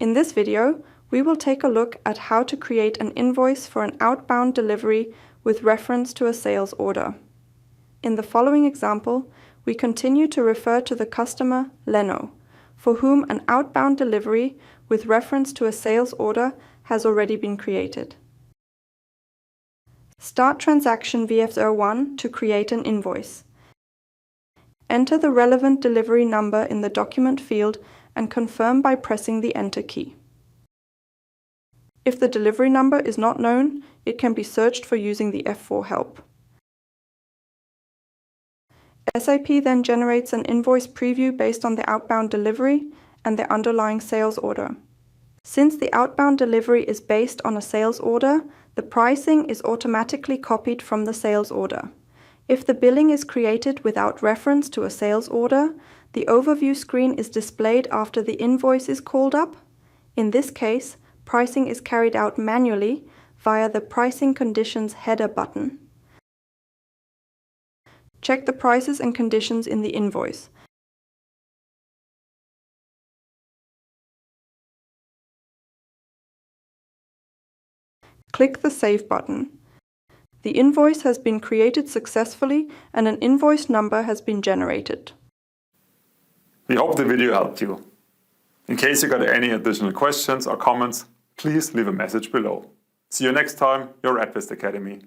In this video, we will take a look at how to create an invoice for an outbound delivery with reference to a sales order. In the following example, we continue to refer to the customer Leno, for whom an outbound delivery with reference to a sales order has already been created. Start transaction VF01 to create an invoice. Enter the relevant delivery number in the document field and confirm by pressing the Enter key. If the delivery number is not known, it can be searched for using the F4 help. SAP then generates an invoice preview based on the outbound delivery and the underlying sales order. Since the outbound delivery is based on a sales order, the pricing is automatically copied from the sales order. If the billing is created without reference to a sales order, the overview screen is displayed after the invoice is called up. In this case, pricing is carried out manually via the Pricing Conditions header button. Check the prices and conditions in the invoice. Click the Save button. The invoice has been created successfully and an invoice number has been generated. We hope the video helped you. In case you got any additional questions or comments, please leave a message below. See you next time, your advist-Academy.